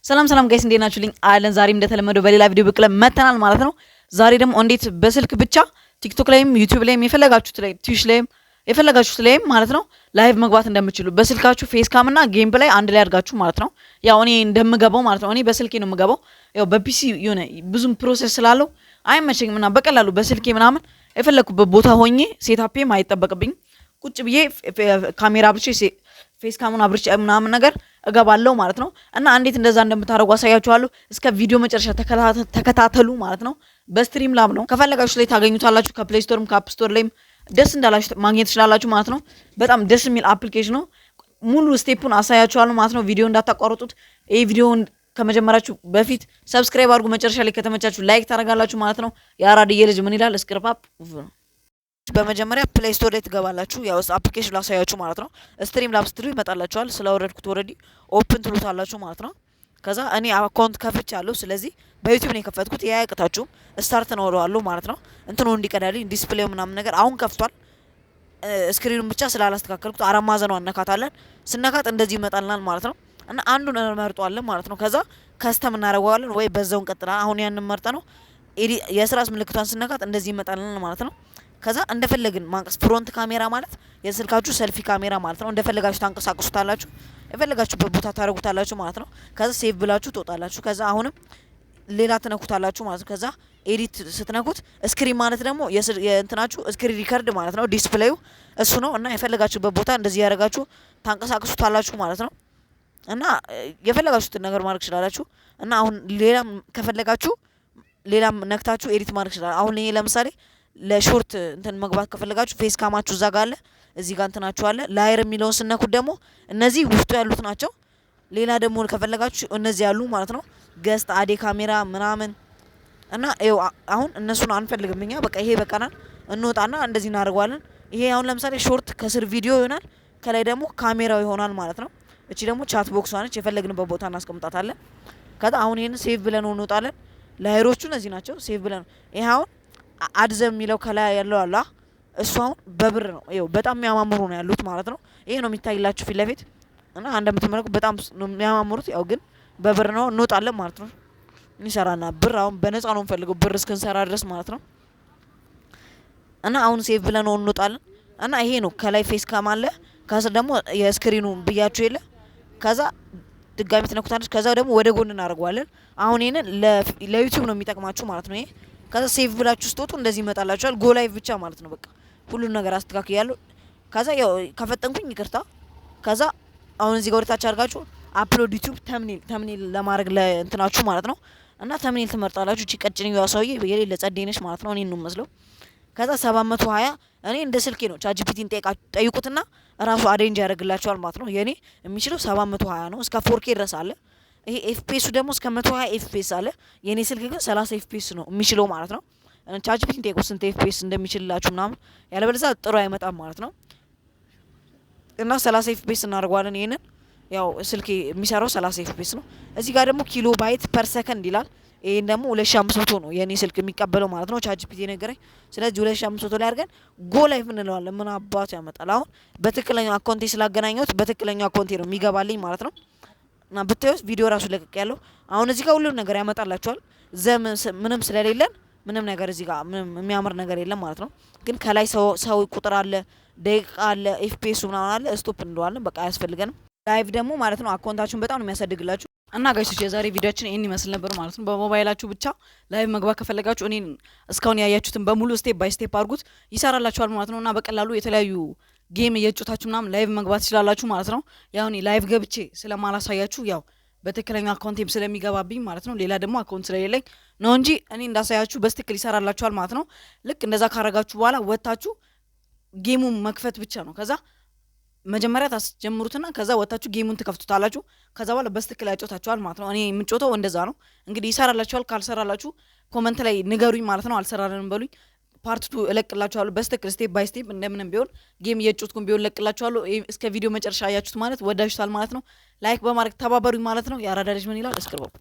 ሰላም ጋይስ እንዴት ናችሁልኝ? አለን ዛሬም እንደተለመደው በሌላ ቪዲዮ ብቅለም መተናል ማለት ነው። ዛሬ ደግሞ እንዴት በስልክ ብቻ ቲክቶክ ላይም ዩቲዩብ ላይም የፈለጋችሁት ላይ ትዊች ላይም የፈለጋችሁት ላይም ማለት ነው ላይቭ መግባት እንደምትችሉ በስልካችሁ ፌስ ካም እና ጌም ፕላይ አንድ ላይ አድርጋችሁ ማለት ነው። ያው እኔ እንደምገባው ማለት ነው እኔ በስልኬ ነው የምገባው። ያው በፒሲ የሆነ ብዙም ፕሮሰስ ስላለው አይመቸኝም እና በቀላሉ በስልኬ ምናምን የፈለኩበት ቦታ ሆኜ ሴታፔም አይጠበቅብኝም። ቁጭ ብዬ ካሜራ አብርቼ ፌስ ካሙን አብርቼ ምናምን ነገር እገባለሁ ማለት ነው። እና እንዴት እንደዛ እንደምታደርጉ አሳያችኋለሁ። እስከ ቪዲዮ መጨረሻ ተከታተሉ ማለት ነው። በስትሪም ላብ ነው ከፈለጋችሁ ላይ ታገኙታላችሁ። ከፕሌይ ስቶርም ከአፕ ስቶር ላይም ደስ እንዳላችሁ ማግኘት ትችላላችሁ ማለት ነው። በጣም ደስ የሚል አፕሊኬሽን ነው። ሙሉ ስቴፑን አሳያችኋለሁ ማለት ነው። ቪዲዮ እንዳታቋርጡት። ይሄ ቪዲዮን ከመጀመራችሁ በፊት ሰብስክራይብ አድርጉ። መጨረሻ ላይ ከተመቻችሁ ላይክ ታደርጋላችሁ ማለት ነው። የአራድዬ ልጅ ምን ይላል ስክሪፓፕ በመጀመሪያ ፕሌይ ስቶር ላይ ትገባላችሁ። ያው አፕሊኬሽን ላሳያችሁ ማለት ነው። ስትሪም ላብ ስትሉ ይመጣላችኋል። ስለወረድኩት ኦልሬዲ ኦፕን ትሉታላችሁ ማለት ነው። ከዛ እኔ አካውንት ከፍቻለሁ። ስለዚህ በዩቲዩብ ነው የከፈትኩት። ያያቅታችሁም ስታርት ነው ወደዋለሁ ማለት ነው። እንትኑ እንዲቀዳልኝ ዲስፕሌው ምናምን ነገር አሁን ከፍቷል። ስክሪኑን ብቻ ስላላስተካከልኩት አራት ማዕዘኗን አነካታለን። ስነካት እንደዚህ ይመጣልናል ማለት ነው። እና አንዱን እንመርጧለን ማለት ነው። ከዛ ከስተም እናደርገዋለን ወይ በዛውን ቀጥላ አሁን ያንን መርጠ ነው የስራስ ምልክቷን ስነካት እንደዚህ ይመጣልናል ማለት ነው። ከዛ እንደፈለግን ማንቀስ ፍሮንት ካሜራ ማለት የስልካችሁ ሰልፊ ካሜራ ማለት ነው። እንደፈለጋችሁ ታንቀሳቅሱታላችሁ፣ የፈለጋችሁበት ቦታ ታደርጉታላችሁ ማለት ነው። ከዛ ሴቭ ብላችሁ ትወጣላችሁ። ከዛ አሁንም ሌላ ትነኩታላችሁ ማለት ነው። ከዛ ኤዲት ስትነኩት ስክሪን ማለት ደግሞ የእንትናችሁ ስክሪን ሪከርድ ማለት ነው። ዲስፕሌዩ እሱ ነው እና የፈለጋችሁበት ቦታ እንደዚህ ያደርጋችሁ ታንቀሳቅሱታላችሁ ማለት ነው። እና የፈለጋችሁትን ነገር ማድረግ ትችላላችሁ። እና አሁን ሌላም ከፈለጋችሁ ሌላም ነክታችሁ ኤዲት ማድረግ ትችላላችሁ። አሁን ይሄ ለምሳሌ ለሾርት እንትን መግባት ከፈለጋችሁ ፌስ ካማችሁ እዛ ጋር አለ፣ እዚህ ጋር እንትናችሁ አለ። ላየር የሚለውን ስነኩት ደግሞ እነዚህ ውስጡ ያሉት ናቸው። ሌላ ደግሞ ከፈለጋችሁ እነዚህ ያሉ ማለት ነው። ገስት አዴ ካሜራ ምናምን እና ይኸው አሁን እነሱን አንፈልግም እኛ በቃ ይሄ በቃናል። እንወጣና እንደዚህ እናደርገዋለን። ይሄ አሁን ለምሳሌ ሾርት ከስር ቪዲዮ ይሆናል፣ ከላይ ደግሞ ካሜራው ይሆናል ማለት ነው። እቺ ደግሞ ቻት ቦክስ ነች፣ የፈለግንበት ቦታ እናስቀምጣታለን። ከዛ አሁን ይሄን ሴቭ ብለን እንወጣለን። ላየሮቹ እነዚህ ናቸው። ሴቭ ብለን ይሄ አሁን አድዘም የሚለው ከላይ ያለው አላ እሱ አሁን በብር ነው። ይኸው በጣም የሚያማምሩ ነው ያሉት ማለት ነው። ይሄ ነው የሚታይላችሁ ፊት ለፊት እና እንደምትመለከቱ በጣም ነው የሚያማምሩት። ያው ግን በብር ነው። እንወጣለን ማለት ነው። እንሰራና ብር አሁን በነፃ ነው እንፈልገው ብር እስክንሰራ ድረስ ማለት ነው። እና አሁን ሴቭ ብለን ነው እንወጣለን። እና ይሄ ነው ከላይ ፌስ ካም አለ፣ ከስር ደግሞ የስክሪኑ ብያችሁ የለ። ከዛ ድጋሚ ትነኩታለች። ከዛ ደግሞ ወደ ጎን እናደርገዋለን። አሁን ይሄንን ለዩቲዩብ ነው የሚጠቅማችሁ ማለት ነው። ይሄ ከዛ ሴቭ ብላችሁ ስትወጡ እንደዚህ ይመጣላችኋል። ጎ ላይቭ ብቻ ማለት ነው። በቃ ሁሉን ነገር አስተካክያለሁ። ከዛ ያው ከፈጠንኩኝ ይቅርታ። ከዛ አሁን እዚህ ጋር ወደታች አድርጋችሁ አፕሎድ ዩቲዩብ ተምኔል ለማድረግ ለእንትናችሁ ማለት ነው። እና ተምኔል ትመርጣላችሁ። እቺ ቀጭኔዋ ሰውዬ የሌለ ጸዴነሽ ማለት ነው። እኔን ነው መስለው። ከዛ 720 እኔ እንደ ስልኬ ነው። ቻትጂፒቲን ጠይቁትና ራሱ አሬንጅ ያደርግላችኋል ማለት ነው። የኔ የሚችለው 720 ነው። እስከ 4K ድረስ አለ። ይሄ ኤፍፒኤሱ ደግሞ እስከ 120 ኤፍፒኤስ አለ። የኔ ስልክ ግን 30 ኤፍፒኤስ ነው የሚችለው ማለት ነው። ቻትጂፒቲን ጠይቁ ስንት ኤፍፒኤስ እንደሚችልላችሁ ምናምን፣ ያለበለዚያ ጥሩ አይመጣም ማለት ነው። እና 30 ኤፍፒኤስ እናደርገዋለን። ይሄንን ያው ስልኬ የሚሰራው 30 ኤፍፒኤስ ነው። እዚህ ጋር ደግሞ ኪሎ ባይት ፐር ሰከንድ ይላል። ይሄን ደግሞ 2500 ነው የኔ ስልክ የሚቀበለው ማለት ነው። ቻትጂፒቲ ነገረኝ። ስለዚህ 2500 ላይ አድርገን ጎ ላይቭ እንለዋለን። ምን አባቱ ያመጣል። አሁን በትክክለኛው አካውንቴ ስላገናኘሁት በትክክለኛው አካውንቴ ነው የሚገባልኝ ማለት ነው። እና ብታዩት ቪዲዮ ራሱ ለቀቅ ያለው አሁን እዚህ ጋር ሁሉም ነገር ያመጣላችኋል። ምንም ስለሌለን ምንም ነገር እዚህ ጋር ምንም የሚያምር ነገር የለም ማለት ነው። ግን ከላይ ሰው ቁጥር አለ፣ ደቂቃ አለ፣ ኤፍፒኤስ ምናምን አለ። ስቶፕ እንደዋለን በቃ አያስፈልገንም። ላይቭ ደግሞ ማለት ነው አካውንታችሁን በጣም ነው የሚያሳድግላችሁ። እና ጋይሶች የዛሬ ቪዲዮአችን ይሄን ይመስል ነበር ማለት ነው። በሞባይላችሁ ብቻ ላይቭ መግባት ከፈለጋችሁ እኔን እስካሁን ያያችሁትን በሙሉ ስቴፕ ባይ ስቴፕ አድርጉት፣ ይሰራላችኋል ማለት ነው። እና በቀላሉ የተለያዩ ጌም እየጮታችሁ ምናምን ላይቭ መግባት ትችላላችሁ ማለት ነው። ያው እኔ ላይቭ ገብቼ ስለማላሳያችሁ ያው በትክክለኛ አካውንቴም ስለሚገባብኝ ማለት ነው። ሌላ ደግሞ አካውንት ስለሌለኝ ነው እንጂ እኔ እንዳሳያችሁ በትክክል ይሰራላችኋል ማለት ነው። ልክ እንደዛ ካረጋችሁ በኋላ ወጣችሁ ጌሙን መክፈት ብቻ ነው። ከዛ መጀመሪያ ታስጀምሩትና ከዛ ወጣችሁ ጌሙን ትከፍቱታላችሁ። ከዛ በኋላ በትክክል ያጮታችኋል ማለት ነው። እኔ የምጮተው እንደዛ ነው። እንግዲህ ይሰራላችኋል። ካልሰራላችሁ ኮመንት ላይ ንገሩኝ ማለት ነው። አልሰራልንም በሉኝ። ፓርት 2 እለቅላችኋለሁ በስትክክል ስቴፕ ባይ ስቴፕ እንደምንም ቢሆን ጌም እየጮትኩም ቢሆን እለቅላችኋለሁ። እስከ ቪዲዮ መጨረሻ አያችሁት ማለት ወዳጅታል ማለት ነው። ላይክ በማድረግ ተባበሩኝ ማለት ነው። የአራዳ ልጅ ምን ይላል እስክርበው